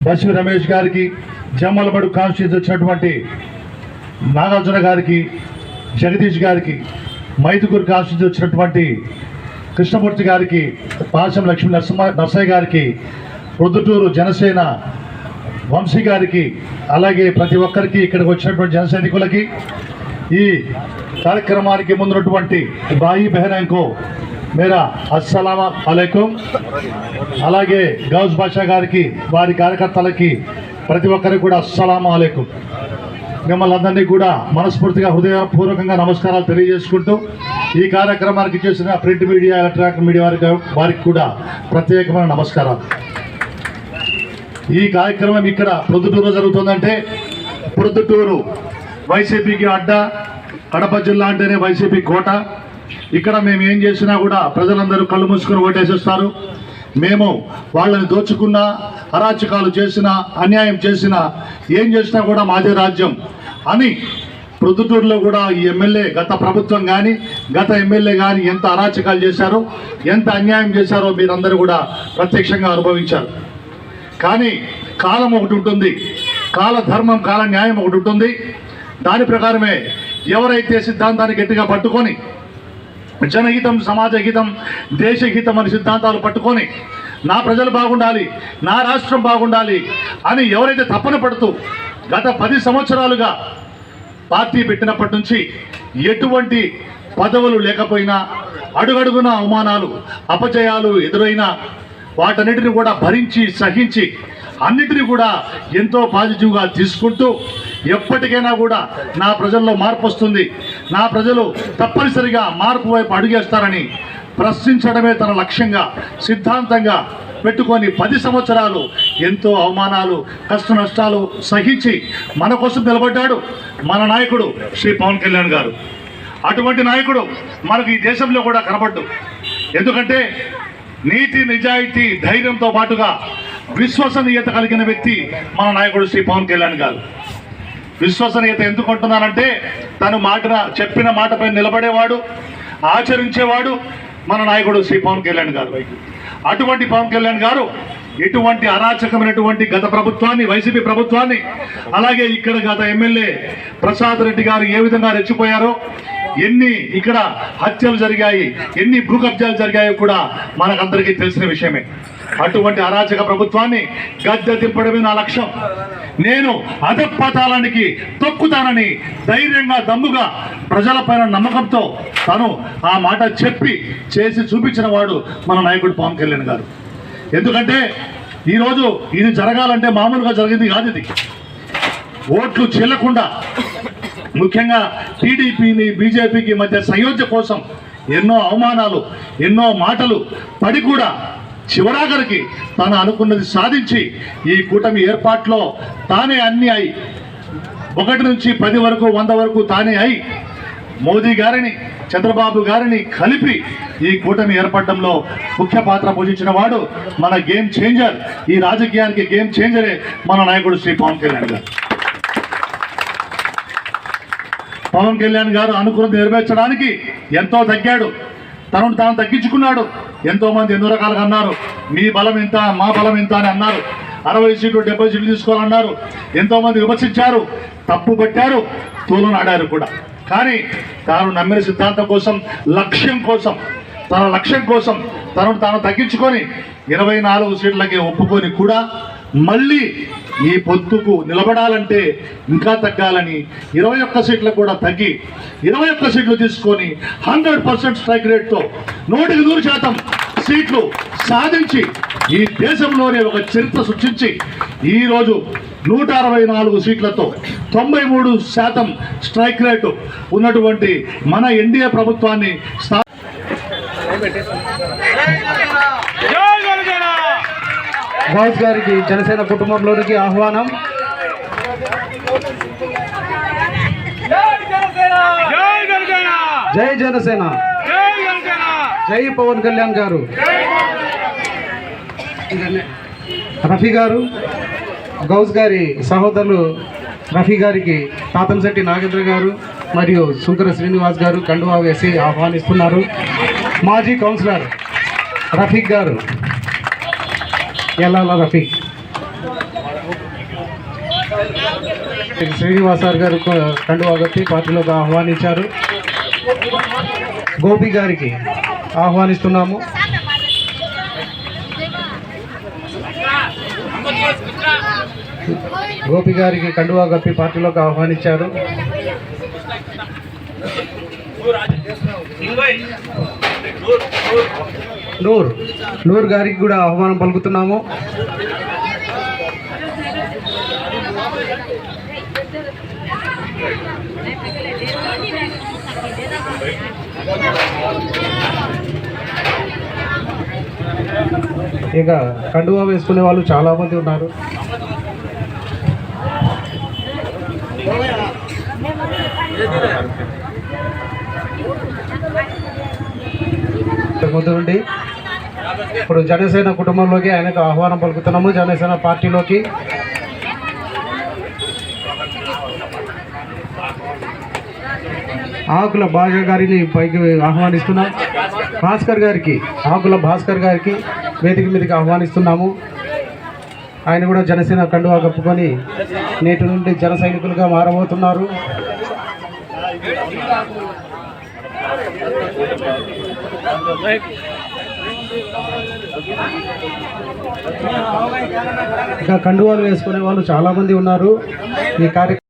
బస్వి రమేష్ గారికి, జమ్మలమడు కాన్స్టిట్యూన్సీ వచ్చినటువంటి నాగార్జున గారికి, జగదీష్ గారికి, మైదుకూరు కాన్స్టిట్యూన్సీ వచ్చినటువంటి కృష్ణమూర్తి గారికి, పాశం లక్ష్మీ నరసయ్య గారికి, ప్రొద్దుటూరు జనసేన వంశీ గారికి, అలాగే ప్రతి ఒక్కరికి ఇక్కడికి వచ్చినటువంటి జన సైనికులకి, ఈ కార్యక్రమానికి ముందున్నటువంటి భాయి బహనకు మేరా అస్సలాం అలైకుం. అలాగే గౌజ్ బాషా గారికి, వారి కార్యకర్తలకి, ప్రతి ఒక్కరికి కూడా అస్సలాం అలైకుం. మిమ్మల్ని అందరినీ కూడా మనస్ఫూర్తిగా హృదయపూర్వకంగా నమస్కారాలు తెలియజేసుకుంటూ, ఈ కార్యక్రమానికి చేసిన ప్రింట్ మీడియా, ఎలక్ట్రానిక్ మీడియా వారికి కూడా ప్రత్యేకమైన నమస్కారాలు. ఈ కార్యక్రమం ఇక్కడ ప్రొద్దుటూరులో జరుగుతుందంటే, ప్రొద్దుటూరు వైసీపీకి అడ్డా, కడప జిల్లా అంటేనే వైసీపీ కోట. ఇక్కడ మేము ఏం చేసినా కూడా ప్రజలందరూ కళ్ళు మూసుకొని ఓటేసేస్తారు. మేము వాళ్ళని దోచుకున్నా, అరాచకాలు చేసినా, అన్యాయం చేసినా, ఏం చేసినా కూడా మాదే రాజ్యం అని ప్రొద్దుటూరులో కూడా ఈ ఎమ్మెల్యే, గత ప్రభుత్వం కానీ గత ఎమ్మెల్యే కానీ ఎంత అరాచకాలు చేశారో, ఎంత అన్యాయం చేశారో మీరందరూ కూడా ప్రత్యక్షంగా అనుభవించారు. కానీ కాలం ఒకటి ఉంటుంది, కాల ధర్మం, కాల న్యాయం ఒకటి ఉంటుంది. దాని ప్రకారమే ఎవరైతే సిద్ధాంతాన్ని గట్టిగా పట్టుకొని, జనహితం, సమాజ హితం, దేశహితం అనే సిద్ధాంతాలు పట్టుకొని, నా ప్రజలు బాగుండాలి, నా రాష్ట్రం బాగుండాలి అని ఎవరైతే తపన పడుతూ గత 10 సంవత్సరాలుగా పార్టీ పెట్టినప్పటి నుంచి ఎటువంటి పదవులు లేకపోయినా, అడుగడుగున అవమానాలు, అపజయాలు ఎదురైనా వాటన్నిటిని కూడా భరించి సహించి అన్నిటినీ కూడా ఎంతో పాజిటివ్గా తీసుకుంటూ, ఎప్పటికైనా కూడా నా ప్రజల్లో మార్పు వస్తుంది, నా ప్రజలు తప్పనిసరిగా మార్పు వైపు అడుగేస్తారని ప్రశ్నించడమే తన లక్ష్యంగా, సిద్ధాంతంగా పెట్టుకొని 10 సంవత్సరాలు ఎంతో అవమానాలు, కష్ట నష్టాలు సహించి మన కోసం నిలబడ్డాడు మన నాయకుడు శ్రీ పవన్ కళ్యాణ్ గారు. అటువంటి నాయకుడు మనకు ఈ దేశంలో కూడా కనబడ్డు. ఎందుకంటే నీతి, నిజాయితీ, ధైర్యంతో పాటుగా విశ్వసనీయత కలిగిన వ్యక్తి మన నాయకుడు శ్రీ పవన్ కళ్యాణ్ గారు. విశ్వసనీయత ఎందుకు అంటున్నానంటే, తను చెప్పిన మాటపై నిలబడేవాడు, ఆచరించేవాడు మన నాయకుడు శ్రీ పవన్ కళ్యాణ్ గారు. అటువంటి పవన్ కళ్యాణ్ గారు ఎటువంటి అరాచకమైనటువంటి గత ప్రభుత్వాన్ని, వైసీపీ ప్రభుత్వాన్ని, అలాగే ఇక్కడ గత ఎమ్మెల్యే ప్రసాద్ రెడ్డి గారు ఏ విధంగా రెచ్చిపోయారో, ఎన్ని ఇక్కడ హత్యలు జరిగాయి, ఎన్ని భూ కబ్జాలు జరిగాయో కూడా మనకందరికీ తెలిసిన విషయమే. అటువంటి అరాచక ప్రభుత్వాన్ని గద్దె దింపడమే నా లక్ష్యం. నేను అధపతాళానికి తొక్కుతానని ధైర్యంగా, దమ్ముగా, ప్రజలపైన నమ్మకంతో తను ఆ మాట చెప్పి చేసి చూపించిన వాడు మన నాయకుడు పవన్ కళ్యాణ్ గారు. ఎందుకంటే ఈరోజు ఇది జరగాలంటే మామూలుగా జరిగింది కాదు. ఇది ఓట్లు చెల్లకుండా, ముఖ్యంగా టీడీపీని బీజేపీకి మధ్య సయోధ్య కోసం ఎన్నో అవమానాలు, ఎన్నో మాటలు పడి కూడా చివరాఖరికి తాను అనుకున్నది సాధించి ఈ కూటమి ఏర్పాట్లో తానే అన్ని అయి, 1 నుంచి 10 వరకు, 100 వరకు తానే అయి, మోదీ గారిని, చంద్రబాబు గారిని కలిపి ఈ కూటమి ఏర్పడడంలో ముఖ్య పాత్ర పోషించిన వాడు మన గేమ్ చేంజర్. ఈ రాజకీయానికి గేమ్ చేంజరే మన నాయకుడు శ్రీ పవన్ కళ్యాణ్ గారు. పవన్ కళ్యాణ్ గారు అనుకున్నది నెరవేర్చడానికి ఎంతో తగ్గాడు, తనను తాను తగ్గించుకున్నాడు. ఎంతోమంది ఎన్నో రకాలుగా అన్నారు, మీ బలం ఇంత, మా బలం ఇంత అని అన్నారు. 60 సీట్లు 70 సీట్లు తీసుకోవాలన్నారు. ఎంతోమంది విమర్శించారు, తప్పు పట్టారు, తూలనాడారు కూడా. కానీ తాను నమ్మిన సిద్ధాంతం కోసం, లక్ష్యం కోసం, తన లక్ష్యం కోసం తనను తాను తగ్గించుకొని 24 సీట్లకి ఒప్పుకొని కూడా మళ్ళీ ఈ పొత్తుకు నిలబడాలంటే ఇంకా తగ్గాలని 21 సీట్లకు కూడా తగ్గి 21 సీట్లు తీసుకొని 100% స్ట్రైక్ రేట్తో 100% సీట్లు సాధించి ఈ దేశంలోనే ఒక చరిత్ర సృష్టించి ఈరోజు 164 సీట్లతో 93% స్ట్రైక్ రేటు ఉన్నటువంటి మన ఎన్డీఏ ప్రభుత్వాన్ని గౌస్ గారికి జనసేన కుటుంబంలోనికి ఆహ్వానం. జై జనసేన, జై పవన్ కళ్యాణ్ గారు. రఫీ గారు, గౌస్ గారి సహోదరులు రఫీ గారికి తాతంశెట్టి నాగేంద్ర గారు మరియు శుంకర శ్రీనివాస్ గారు కండువా వేసి ఆహ్వానిస్తున్నారు. మాజీ కౌన్సిలర్ రఫీక్ గారు, ఎల్లాల రఫీక్. శ్రీనివాస్ సార్ గారు కండువా కప్పి పార్టీలోకి ఆహ్వానించారు. గోపి గారికి ఆహ్వానిస్తున్నాము. గోపి గారికి కండువా కప్పి పార్టీలోకి ఆహ్వానించారు. నూర్ గారికి కూడా ఆహ్వానం పలుకుతున్నాము. ఇక కండువా వేసుకునే వాళ్ళు చాలా మంది ఉన్నారు. ముందు నుండి ఇప్పుడు జనసేన కుటుంబంలోకి ఆయనకు ఆహ్వానం పలుకుతున్నాము. జనసేన పార్టీలోకి ఆకుల భాష గారిని పైకి ఆహ్వానిస్తున్నాం. భాస్కర్ గారికి, ఆకుల భాస్కర్ గారికి వేదిక మీదకి ఆహ్వానిస్తున్నాము. ఆయన కూడా జనసేన కండువా కప్పుకొని నేటి నుండి జన సైనికులుగా మారబోతున్నారు. ఇంకా కండువాలు వేసుకునే వాళ్ళు చాలా మంది ఉన్నారు. ఈ కార్యక్రమం